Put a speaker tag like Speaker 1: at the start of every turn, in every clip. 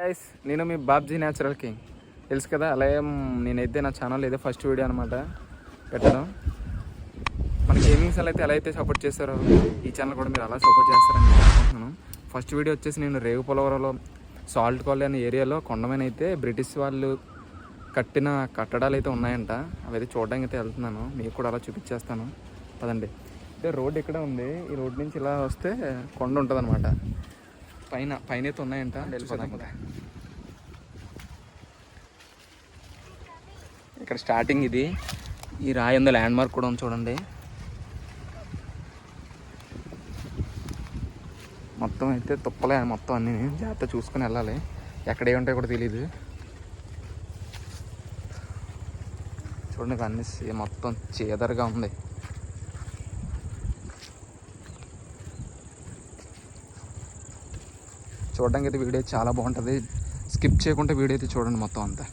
Speaker 1: Guys, నేను మీ Babji natural king తెలుసు కదా. అలాగే నేనైతే నా ఛానల్ ఏదో ఫస్ట్ వీడియో అనమాట పెట్టడం. మన గేమింగ్స్ అలా అయితే ఎలా అయితే సపోర్ట్ చేస్తారో ఈ ఛానల్ కూడా మీరు అలా సపోర్ట్ చేస్తారని నేను అనుకుంటున్నాను. ఫస్ట్ వీడియో వచ్చేసి నేను రేగుపోలవరంలో సాల్ట్ కాలనీ అనే ఏరియాలో కొండమైన అయితే బ్రిటిష్ వాళ్ళు కట్టిన కట్టడాలు అయితే ఉన్నాయంట. అవి అయితే చూడడానికి అయితే వెళ్తున్నాను, మీకు కూడా అలా చూపించేస్తాను పదండి. అయితే రోడ్ ఇక్కడ ఉంది, ఈ రోడ్ నుంచి ఇలా వస్తే కొండ ఉంటుంది అనమాట. పైన అయితే ఉన్నాయంట, వెళ్ళిపోతాం కదా. ఇక్కడ స్టార్టింగ్ ఇది, ఈ రాయి ఉంది, ల్యాండ్ మార్క్ కూడా ఉంది చూడండి. మొత్తం అయితే తుప్పలే మొత్తం అన్నీ, జాగ్రత్త చూసుకుని వెళ్ళాలి, ఎక్కడ ఏముంటాయో కూడా తెలియదు. చూడండి అన్ని మొత్తం చీదరగా ఉంది. చూడడానికి అయితే వీడియో చాలా బాగుంటుంది, స్కిప్ చేయకుండా వీడియో అయితే చూడండి మొత్తం అంతా.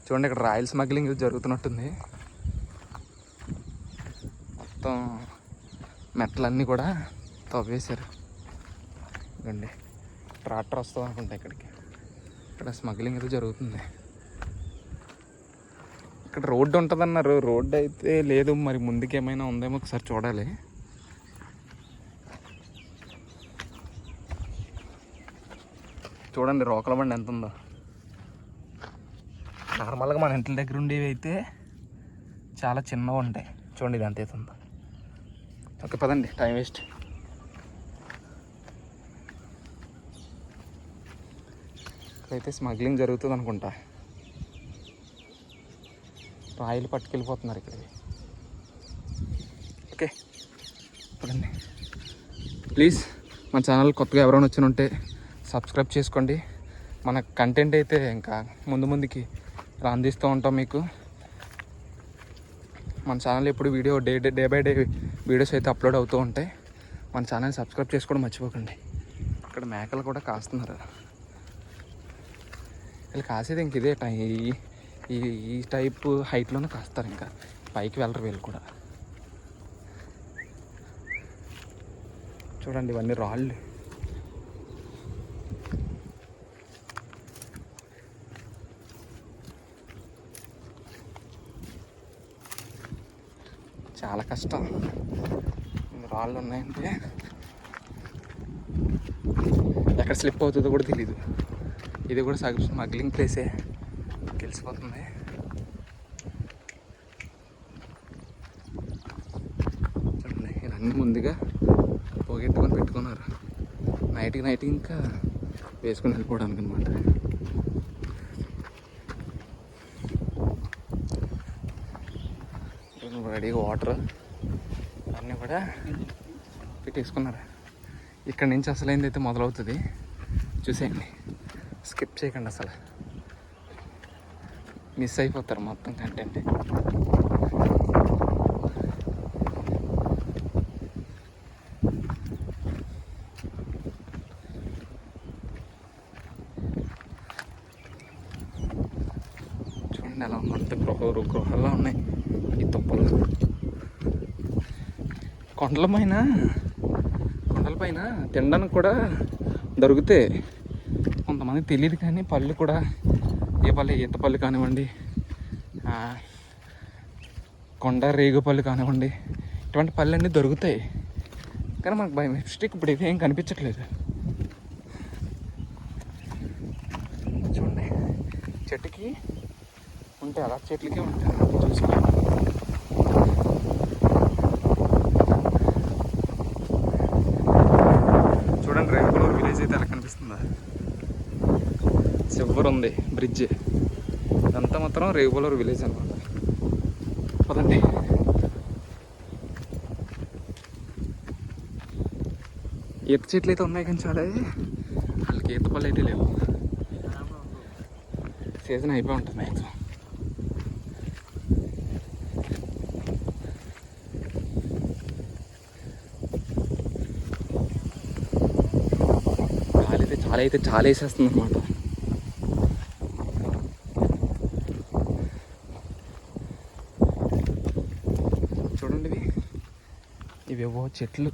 Speaker 1: చూడండి ఇక్కడ రాయల్ స్మగ్లింగ్ జరుగుతున్నట్టుంది. మొత్తం మెట్లన్నీ కూడా తవ్వేశారు. ఇదండి ట్రాక్టర్ వస్తుంది అనుకుంటా ఇక్కడికి. ఇక్కడ స్మగ్లింగ్ అయితే జరుగుతుంది. ఇక్కడ రోడ్డు ఉంటుందన్నారు, రోడ్డు అయితే లేదు, మరి ముందుకు ఏమైనా ఉందేమో ఒకసారి చూడాలి. చూడండి రోకల బండి ఎంత ఉందో. నార్మల్గా మన ఇంటి దగ్గర ఉండేవి అయితే చాలా చిన్నగా ఉంటాయి. చూడండి ఇది ఎంత అవుతుందో. ఓకే పదండి, టైం వేస్ట్. ఇక్కడైతే స్మగ్లింగ్ జరుగుతుంది అనుకుంటా. రాయిలు పట్టుకెళ్ళిపోతున్నారు ఇక్కడికి. ఓకే పదండి. ప్లీజ్ మన ఛానల్ కొత్తగా ఎవరైనా వచ్చి ఉంటే సబ్స్క్రైబ్ చేసుకోండి. మన కంటెంట్ అయితే ఇంకా ముందుకి అందిస్తూ ఉంటాం మీకు. మన ఛానల్ ఎప్పుడు video day by day videos అయితే అప్లోడ్ అవుతూ ఉంటాయి. మన ఛానల్ సబ్స్క్రైబ్ చేసుకోవడం మర్చిపోకండి. ఇక్కడ మేకలు కూడా కాస్తున్నారు. వీళ్ళు కాసేది ఇంక ఇదే ఈ టైప్ హైట్లోనే కాస్తారు, ఇంకా పైకి వెళ్ళరు వీళ్ళు కూడా. చూడండి ఇవన్నీ రాళ్ళు. చాలా కష్టం, రాళ్ళు ఉన్నాయంటే ఎక్కడ స్లిప్ అవుతుందో కూడా తెలీదు. ఇది కూడా స్మగ్లింగ్ ప్లేసే, తెలిసిపోతుంది. చూడండి ఇవన్నీ ముందుగా పోగెట్టుకొని పెట్టుకున్నారు, నైట్కి ఇంకా వేసుకొని వెళ్ళిపోవడానికి అనమాట. రెడీగా వాటర్ అన్నీ కూడా పెట్టేసుకున్నారు. ఇక్కడ నుంచి అసలైంది అయితే మొదలవుతుంది, చూసేయండి, స్కిప్ చేయకండి, అసలు మిస్ అయిపోతారు మొత్తం కంటెంట్. చూడండి ఎలా మొత్తం గృహాల్లో ఉన్నాయి ఈ తుప్పలు. కొండల పైన తినడానికి కూడా దొరుకుతాయి, కొంతమంది తెలియదు. కానీ పళ్ళు కూడా, ఏ పళ్ళు, ఈత పళ్ళు కానివ్వండి, కొండ రేగు పళ్ళు కానివ్వండి, ఇటువంటి పళ్ళు అన్నీ దొరుకుతాయి. కానీ మనకు బై మిస్టేక్ ఇప్పుడు ఇవేం కనిపించట్లేదు. చూడండి చెట్టుకి ఉంటాయి, అలా చెట్లకే ఉంటాయి, చూసుకోండి. చూడండి రేగుపలూరు విలేజ్ అయితే ఎలా కనిపిస్తుందా. సిల్వర్ ఉంది బ్రిడ్జ్, ఇదంతా మాత్రం రేగుపలూరు విలేజ్ అనమాట. పదండి. ఈత చెట్లు అయితే ఉన్నాయి కానీ చాలా, వాళ్ళకి ఈత పళ్ళు అయితే లేవు. సీజన్ అయిపోయి ఉంటుంది మ్యాక్సిమం. చాలా వేసేస్తుంది అనమాట. చూడండి ఇవేవో చెట్లు,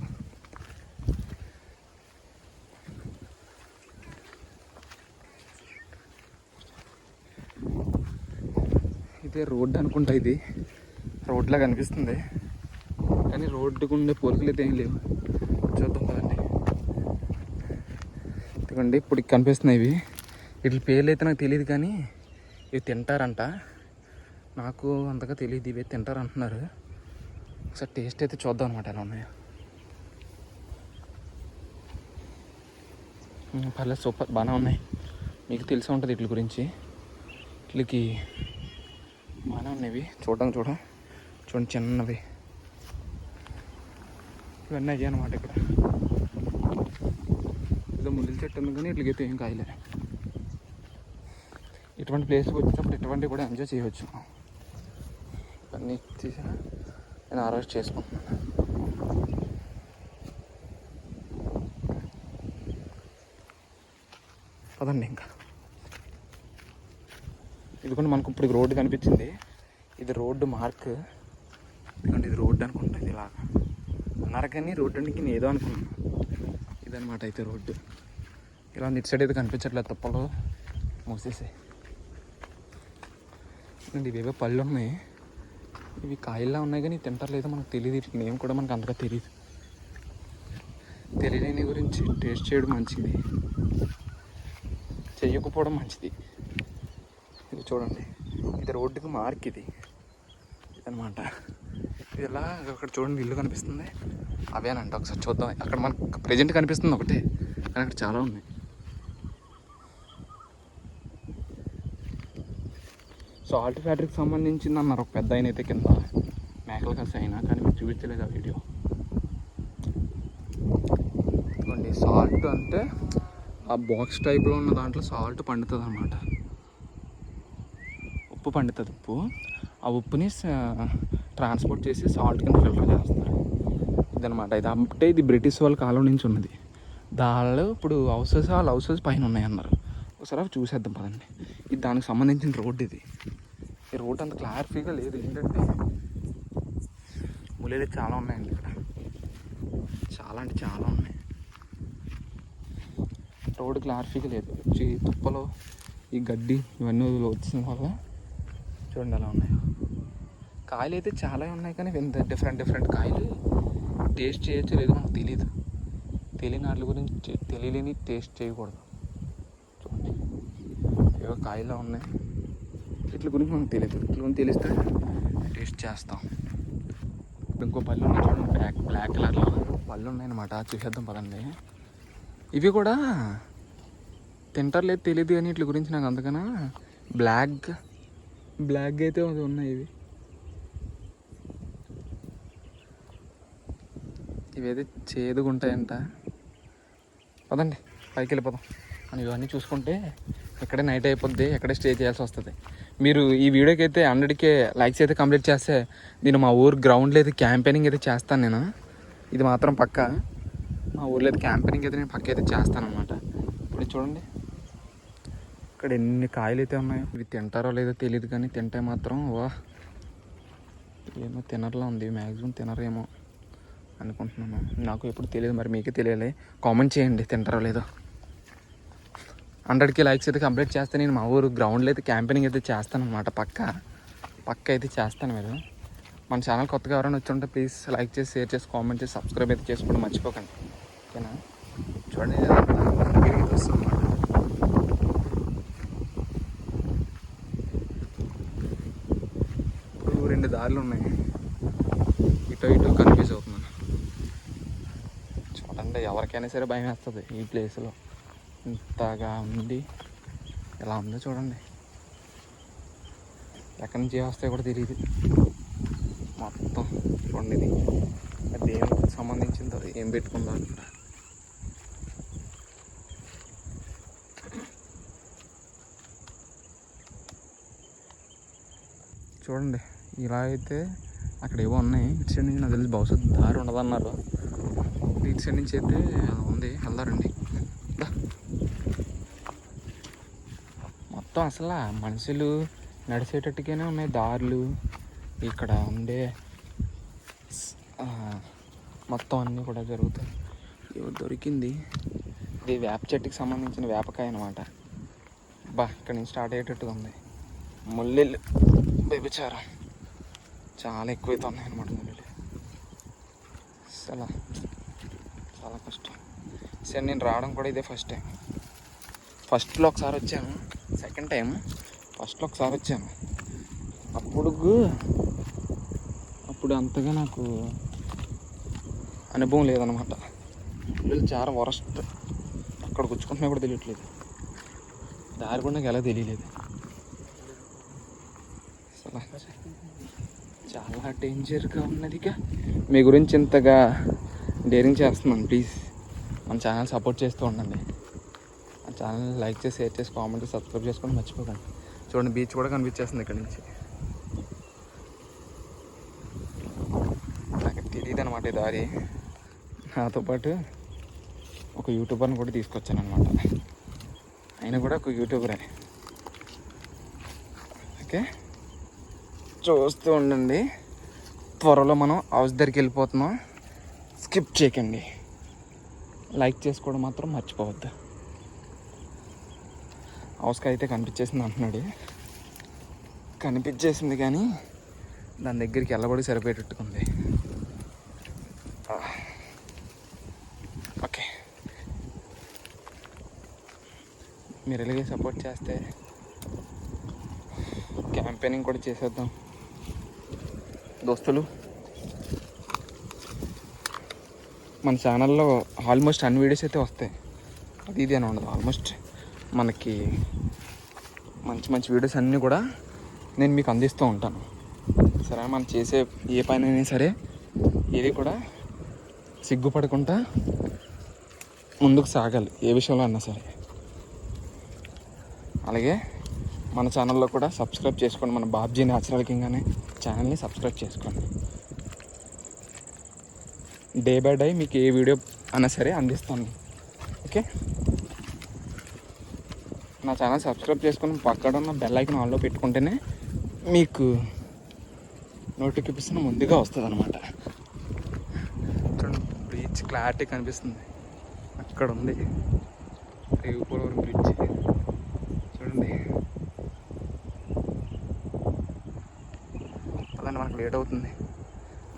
Speaker 1: అయితే రోడ్డు అనుకుంటా, ఇది రోడ్లా కనిపిస్తుంది కానీ రోడ్డుకు ఉండే పోలికలు అయితే ఏం లేవు. చూద్దాం కదండి. ఇదిగోండి ఇప్పుడు కనిపిస్తున్నాయి ఇవి. వీటి పేర్లు అయితే నాకు తెలియదు కానీ ఇవి తింటారంట. నాకు అంతగా తెలియదు, ఇవి తింటారు అంటున్నారు. ఒకసారి టేస్ట్ అయితే చూద్దాం అనమాట ఎలా ఉన్నాయో. పర్లేదు, సూపర్, బాగానే ఉన్నాయి. మీకు తెలిసే ఉంటుంది వీటి గురించి. వీటికి బాగానే ఉన్నాయి. చూడండి చిన్నవి ఇవన్నీ అయ్యాయి అనమాట. ఇక్కడ ఏదో ముళ్ళ చెట్టు ఉంది కానీ వీటికైతే ఏం కాయలే. ఇటువంటి ప్లేస్కి వచ్చినప్పుడు ఇటువంటివి కూడా ఎంజాయ్ చేయవచ్చు. ఇవన్నీ తీసా నేను హార్వెస్ట్ చేసుకుంటున్నాను. పదండి ఇంకా. ఇదిగోండి మనకు ఇప్పుడు రోడ్డు కనిపించింది. ఇది రోడ్డు మార్క్. ఎందుకంటే ఇది రోడ్డు అనుకుంటా. ఇది ఇలాగా అన్నారు కానీ రోడ్డు అంటే నేను ఏదో అనుకున్నాను. ఇదనమాట అయితే రోడ్డు. ఇలా ఇటు సైడ్ అయితే కనిపించట్లేదు, తప్పలు మూసేసాయి. ఇవేవో పళ్ళు ఉన్నాయి. ఇవి కాయల్లా ఉన్నాయి కానీ తింటర్లేదో మనకు తెలియదు. వీటి నేమ్ కూడా మనకు అంతగా తెలియదు. తెలియని గురించి టేస్ట్ చేయడం మంచిది, చెయ్యకపోవడం మంచిది. ఇది చూడండి, ఇది రోడ్డుకి మార్క్. ఇది ఇదనమాట. ఇది ఎలా అక్కడ చూడండి ఇల్లు కనిపిస్తుంది, అవేనంట. ఒకసారి చూద్దాం. అక్కడ మనకు ప్రెజెంట్ కనిపిస్తుంది ఒకటే కానీ అక్కడ చాలా ఉన్నాయి. సాల్ట్ ఫ్యాక్టరీకి సంబంధించింది అన్నారు ఒక పెద్ద ఆయన అయితే కింద, మేకల కసి అయినా, కానీ మీకు చూపించలేదు ఆ వీడియో. ఇదిగోండి సాల్ట్ అంటే ఆ బాక్స్ టైప్లో ఉన్న దాంట్లో సాల్ట్ పండుతుంది అన్నమాట. ఉప్పు పండుతుంది. ఆ ఉప్పుని ట్రాన్స్పోర్ట్ చేసి సాల్ట్ కింద ఫిల్టర్ చేస్తారు. ఇదనమాట. ఇది బ్రిటిష్ వాళ్ళ కాలం నుంచి ఉన్నది. దానిలో ఇప్పుడు హౌసెస్ పైన ఉన్నాయి అన్నారు. ఒకసారి అవి చూసేద్దాం పదండి. ఇది దానికి సంబంధించిన రోడ్డు. ఇది ఈ రోడ్ అంత క్లారిఫీగా లేదు. ఏంటంటే ముళ్ళు చాలా ఉన్నాయండి ఇక్కడ, చాలా అంటే చాలా ఉన్నాయి. రోడ్డు క్లారిఫీగా లేదు. తుప్పలో ఈ గడ్డి ఇవన్నీ వచ్చిన వల్ల చూడండి ఎలా ఉన్నాయో. కాయలు అయితే చాలా ఉన్నాయి కానీ డిఫరెంట్ కాయలు. టేస్ట్ చేయొచ్చు లేదో మనకు తెలియదు. తెలియని వాటి గురించి తెలియని టేస్ట్ చేయకూడదు. చూడండి ఏవో కాయలా ఉన్నాయి. వీటి గురించి మనకు తెలియదు. వీటి గురించి తెలిస్తే టేస్ట్ చేస్తాం. ఇంకో పళ్ళు ఉన్నాయి చూడండి, బ్లాక్ కలర్లో పళ్ళు ఉన్నాయన్నమాట. చూసేద్దాం పదండి. ఇవి కూడా తింటారు లేదు తెలియదు కానీ వీటి గురించి నాకు అంతకన్నా బ్లాక్ అయితే ఉన్నాయి. ఇవైతే చేదుగా ఉంటాయంట. పదండి పైకి వెళ్ళిపోదాం. మనం ఇవన్నీ చూసుకుంటే ఎక్కడే నైట్ అయిపోద్ది, ఎక్కడే స్టే చేయాల్సి వస్తుంది. మీరు ఈ వీడియోకి అయితే 100K లైక్స్ అయితే కంప్లీట్ చేస్తే నేను మా ఊరు గ్రౌండ్లో అయితే క్యాంపెయినింగ్ అయితే చేస్తాను. నేను ఇది మాత్రం పక్క మా ఊర్లో అయితే క్యాంపెయినింగ్ అయితే నేను పక్క అయితే చేస్తాను అనమాట. ఇప్పుడు చూడండి ఇక్కడ ఎన్ని కాయలు అయితే ఉన్నాయో. ఇవి తింటారో లేదో తెలియదు కానీ తింటే మాత్రం వా ఏమో తినర్లా ఉంది. మ్యాక్సిమం తినరేమో అనుకుంటున్నాను. నాకు ఎప్పుడు తెలియదు, మరి మీకే తెలియాలి. కామెంట్ చేయండి తింటారో లేదో. 100K లైక్స్ అయితే కంప్లీట్ చేస్తే నేను మా ఊరు గ్రౌండ్లో అయితే క్యాంపెయినింగ్ అయితే చేస్తాను అనమాట. పక్క అయితే చేస్తాను. మీరు మన ఛానల్ కొత్తగా ఎవరైనా వచ్చి ఉంటే ప్లీజ్ లైక్ చేసి, షేర్ చేసి, కామెంట్ చేసి, సబ్స్క్రైబ్ అయితే చేసుకోవడం మర్చిపోకండి. ఓకేనా? చూడండి వస్తుంది. ఇప్పుడు 2 దారులు ఉన్నాయి. ఇటు కన్ఫ్యూజ్ అవుతున్నాను. చూడండి ఎవరికైనా సరే భయం వేస్తుంది ఈ ప్లేస్లో. ఇంతగా ఉంది, ఎలా ఉందో చూడండి. ఎక్కడి నుంచి వస్తాయో కూడా తెలియదు. మొత్తం చూడండి ఇది దేనికి సంబంధించిందో, ఏం పెట్టుకుందో అక్కడ. చూడండి ఇలా అయితే అక్కడ ఏవో ఉన్నాయి. ఇటు సైడ్ నుంచి నాకు తెలిసి బహుశా దారి ఉండదన్నారు. ఇటు సైడ్ నుంచి అయితే ఉంది, వెళ్దారండి. మొత్తం అసలు మనుషులు నడిచేటట్టుగానే ఉన్నాయి దారులు. ఇక్కడ ఉండే మొత్తం అన్నీ కూడా జరుగుతాయి. దొరికింది ఇది వేప చెట్టుకి సంబంధించిన వేపకాయ అనమాట. ఇక్కడ నుంచి స్టార్ట్ అయ్యేటట్టుగా ఉంది. ముల్లెళ్ళు వ్యభిచారం చాలా ఎక్కువైతే ఉన్నాయి అన్నమాట ముళ్ళు. అసలు చాలా కష్టం. సరే నేను రావడం కూడా ఇదే ఫస్ట్ టైం. ఫస్ట్లో ఒకసారి వచ్చాను, సెకండ్ టైం. ఫస్ట్లో ఒకసారి వచ్చాను, అప్పుడు అంతగా నాకు అనుభవం లేదనమాట. వీళ్ళు చాలా వరస్ట్. అక్కడ గుచ్చుకుంటున్నా కూడా తెలియట్లేదు, దారి కూడా నాకు ఎలా తెలియలేదు. అసలు చాలా డేంజర్గా ఉన్నదిగా. మీ గురించి ఇంతగా డేరింగ్ చేస్తున్నాను. ప్లీజ్ మన ఛానల్ సపోర్ట్ చేస్తూ ఉండండి. మన ఛానల్ లైక్ చేసి, షేర్ చేసి, కామెంట్ చేసి, సబ్స్క్రైబ్ చేసుకోండి మర్చిపోకండి. చూడండి బీచ్ కూడా కనిపించేస్తుంది ఇక్కడ నుంచి. నాకు తెలియదు అనమాట ఈ దారి. నాతో పాటు ఒక యూట్యూబర్ని కూడా తీసుకొచ్చాను అనమాట. ఆయన కూడా ఒక యూట్యూబరే. ఓకే, చూస్తూ ఉండండి. త్వరలో మనం హౌస్ దగ్గరికి వెళ్ళిపోతున్నాం. స్కిప్ చేయకండి, లైక్ చేసుకోవడం మాత్రం మర్చిపోవద్దు. హౌస్కి అయితే కనిపించేసింది అంటున్నాడు. కనిపించేసింది కానీ దాని దగ్గరికి వెళ్ళబడి సరిపోయేటట్టుకుంది. ఓకే, మీరు ఇలాగే సపోర్ట్ చేస్తే క్యాంపెయినింగ్ కూడా చేసేద్దాం దోస్తులు. మన ఛానల్లో ఆల్మోస్ట్ అన్ని వీడియోస్ అయితే వస్తాయి. అది ఇది అని ఉండదు. ఆల్మోస్ట్ మనకి మంచి మంచి వీడియోస్ అన్నీ కూడా నేను మీకు అందిస్తూ ఉంటాను. సరే, మనం చేసే ఏ పని అయినా సరే ఏది కూడా సిగ్గుపడకుండా ముందుకు సాగాలి, ఏ విషయంలో అన్నా సరే. అలాగే మన ఛానల్లో కూడా సబ్స్క్రైబ్ చేసుకోండి. మన బాబ్జీ న్యాచురల్ కింగ్ అనే ఛానల్ని సబ్స్క్రైబ్ చేసుకోండి. డే బై డే మీకు ఏ వీడియో అయినా సరే అందిస్తాను. ఓకే, నా ఛానల్ సబ్స్క్రైబ్ చేసుకొని పక్కన ఉన్న బెల్ ఐకాన్ ఆన్లో పెట్టుకుంటేనే మీకు నోటిఫికేషన్ ముందుగా వస్తుంది అనమాట. చూడండి బ్రిడ్జ్ క్లారిటీ కనిపిస్తుంది. అక్కడ ఉంది రేవుపోలవరం బ్రిడ్జ్. చూడండి, అలానే మనకు లేట్ అవుతుంది.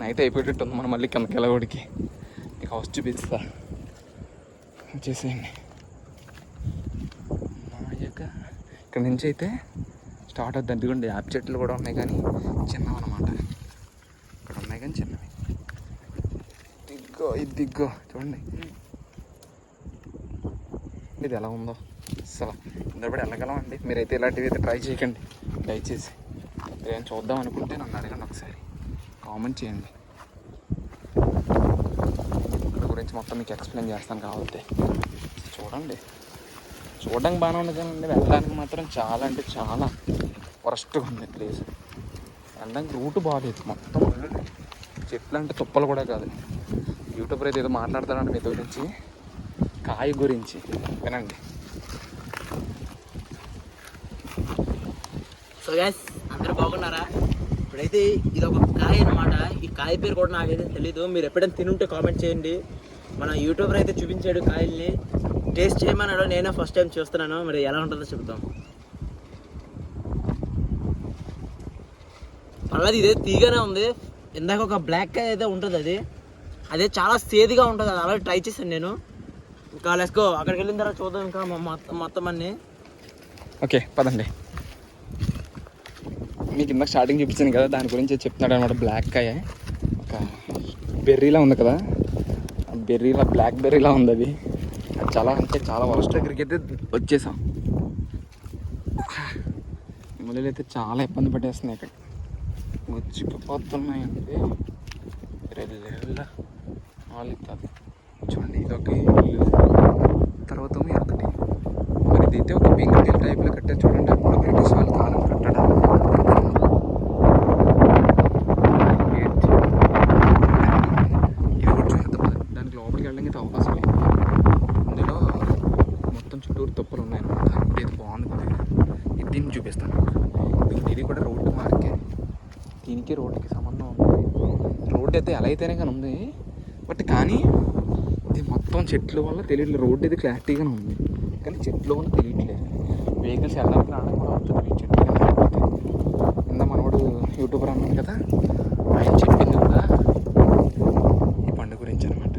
Speaker 1: నైట్ అయిపోయేటట్టు ఉంది. మనం మళ్ళీ కిందకి వెళ్ళగొడికి మీకు హౌస్ చూపిస్తా, వచ్చేసేయండి. ఇక్కడ నుంచి అయితే స్టార్ట్ అవుతుంది. అందుకండి యాప్ చెట్లు కూడా ఉన్నాయి కానీ చిన్నవి అనమాట. ఇక్కడ ఉన్నాయి కానీ చిన్నవి. దిగ్గో చూడండి ఇది ఎలా ఉందో. అసలు ఇందరూ కూడా వెళ్ళగలం అండి. మీరైతే ఇలాంటివి అయితే ట్రై చేయకండి దయచేసి. మీరేం చూద్దాం అనుకుంటే నన్ను అడగండి, ఒకసారి కామెంట్ చేయండి. ఇక్కడ గురించి మొత్తం మీకు ఎక్స్ప్లెయిన్ చేస్తాను కాబట్టి. చూడండి, చూడడానికి బాగానే ఉంది కానీ వెళ్ళడానికి మాత్రం చాలా అంటే చాలా వరస్ట్గా ఉంది ప్లేస్. వెళ్ళడానికి రూట్ బాగాలేదు. మొత్తం చెట్లు అంటే తుప్పలు కూడా కాదు. యూట్యూబర్ అయితే ఏదో మాట్లాడతాడంటే మీ గురించి, కాయ గురించి వినండి.
Speaker 2: సో గైస్, అందరూ బాగున్నారా? ఇప్పుడైతే ఇది ఒక కాయ అనమాట. ఈ కాయ పేరు కూడా నాకైతే తెలీదు. మీరు ఎప్పుడైనా తినుంటే కామెంట్ చేయండి. మన యూట్యూబర్ అయితే చూపించాడు కాయల్ని, టేస్ట్ చేయమన్నాడు. నేనే ఫస్ట్ టైం చూస్తున్నాను, మరి ఎలా ఉంటుందో చెప్తాం. పర్లేదు, ఇదే తీగానే ఉంది. ఇందాక ఒక బ్లాక్ కాయ అయితే ఉంటుంది, అదే చాలా సేదిగా ఉంటుంది. అది అలాగే ట్రై చేశాను నేను. ఇంకా లెట్స్ గో, అక్కడికి వెళ్ళిన తర్వాత చూద్దాం ఇంకా మొత్తం అన్నీ.
Speaker 1: ఓకే పదండి. మీకు ఇందాక స్టార్టింగ్ చూపించాను కదా, దాని గురించి చెప్తున్నాడు అనమాట. బ్లాక్ కాయ ఒక బెర్రీలా ఉంది కదా, బెర్రీలా బ్లాక్ బెర్రీలా ఉంది. అది చాలా అంటే చాలా వరస్ట్ దగ్గరికి అయితే వచ్చేసాం. ముళ్ళు అయితే చాలా ఇబ్బంది పట్టేస్తున్నాయి. ఇక్కడ వచ్చుకుపోతున్నాయంటే చూడండి. ఇదొక ఇల్లు, తర్వాత ఒకటి మరి ఇదైతే ఒక బెంగళూరు టైప్లో కట్టారు చూడండి. అప్పుడు బ్రిటిష్ వాళ్ళ కాలం కట్టడం. ఇది కూడా చూద్దాం. దానికి లోపలికి వెళ్ళడానికి అయితే అవకాశం లేదు. ఇందులో మొత్తం చుట్టూరు తుప్పలు ఉన్నాయన్నమాట. ఇది బాగుంది కొద్దిగా. ఇది దీన్ని చూపిస్తాను. ఇది కూడా రోడ్డు మార్కే, దీనికి రోడ్డుకి సంబంధం ఉంది. రోడ్డు అయితే ఎలా అయితేనే కానీ ఉంది, బట్ కానీ ఇది మొత్తం చెట్ల వల్ల తెలియట్లేదు. రోడ్డు ఇది క్లారిటీగానే ఉంది కానీ చెట్లు వల్ల తెలియట్లేదు. వెహికల్స్ వెళ్ళడానికి రావడానికి కూడా అవుతుంది. చెట్లు కింద మనోడు యూట్యూబర్ అన్నాను కదా, ఆయన చెప్పింది కూడా ఈ పండుగ గురించి అనమాట.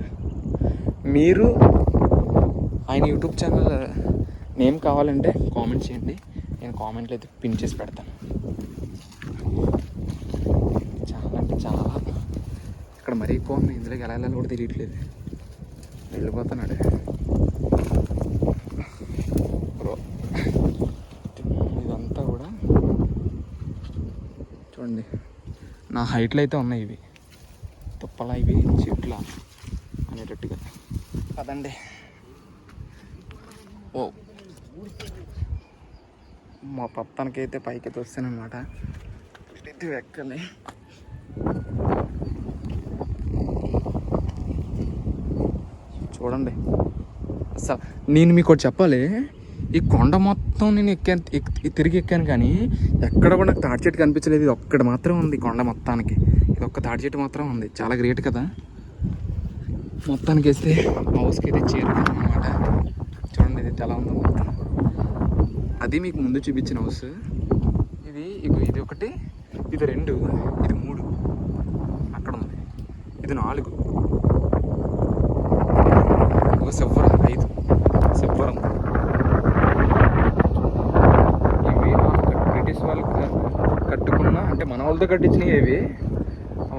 Speaker 1: మీరు ఆయన యూట్యూబ్ ఛానల్ నేమ్ కావాలంటే కామెంట్ చేయండి, నేను కామెంట్లో అయితే పిన్ చేసి పెడతాను. చాలా అంటే చాలా ఇక్కడ మరీ ఎక్కువ ఉంది, ఇందులోకి ఎలా వెళ్ళాలి కూడా తెలియట్లేదు, వెళ్ళిపోతున్నాడు బ్రో. ఇదంతా కూడా చూడండి, నా హైట్లో అయితే ఉన్నాయి ఇవి, తుప్పలా ఇవి చెట్ల అనేటట్టుగా. పదండి. ఓ మా పత్తానికైతే పైకి అయితే వస్తానమాట, ఇటు ఎక్కాలి. చూడండి అసలు నేను మీకు ఒకటి చెప్పాలి, ఈ కొండ మొత్తం నేను తిరిగి ఎక్కాను కానీ ఎక్కడ కూడా నాకు తాడి చెట్టు కనిపించలేదు. ఇది ఒక్కటి మాత్రం ఉంది కొండ మొత్తానికి, ఇది ఒక్క తాడి చెట్టు మాత్రం ఉంది. చాలా గ్రేట్ కదా. మొత్తానికి వేస్తే హౌస్కి అయితే చేరుకున్నమాట. చూడండి ఇది ఎలా ఉందో మొత్తం. అది మీకు ముందు చూపించిన హౌస్ ఇది. ఇది ఒకటి, ఇది 2, ఇది 3, అక్కడ ఉంది, ఇది 4, శుభ్రం 5, శుభ్రం. ఇవి బ్రిటిష్ వాళ్ళు కట్టుకున్న, అంటే మన వాళ్ళతో కట్టించినవి ఇవి,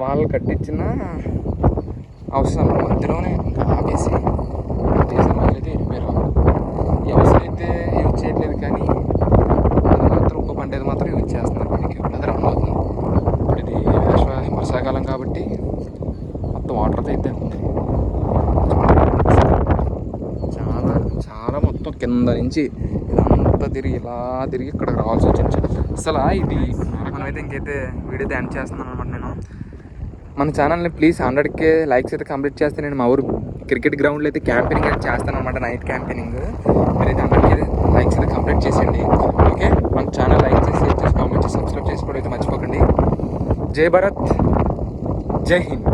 Speaker 1: వాళ్ళు కట్టించిన అవసరం మధ్యలోనే ఇంకా ఆపేసి దేశం అయితే వెళ్ళిపోయారు. ఈ అవసరం అయితే యూజ్ చేయట్లేదు కానీ అది మాత్రం ఇంకో పంటేది మాత్రం యూజ్ చేస్తున్నారు. మనకి ఇప్పుడు రన్ అవుతుంది. ఇప్పుడు ఇది వర్షాకాలం కాబట్టి మొత్తం వాటర్తో అయితే ఉంది. చాలా చాలా మొత్తం కింద నుంచి ఇదంతా తిరిగి ఇలా తిరిగి ఇక్కడికి రావాల్సి వచ్చింది. అసలు ఇది మనమైతే ఇంకైతే వీడియో అయితే ఎండ్ చేస్తున్నాను అనమాట. నేను మన ఛానల్ని ప్లీజ్ 100K లైక్స్ అయితే కంప్లీట్ చేస్తే నేను మా ఊరు క్రికెట్ గ్రౌండ్లో అయితే క్యాంపెయినింగ్ అయితే చేస్తాను అనమాట, నైట్ క్యాంపెయినింగ్. మీరైతే 100K లైక్స్ అయితే కంప్లీట్ చేసేయండి. ఓకే, మన ఛానల్ లైక్ చేసి కామెంట్ చేసి సబ్స్క్రైబ్ చేసుకోవడం అయితే మర్చిపోకండి. జై భారత్, జై హింద్.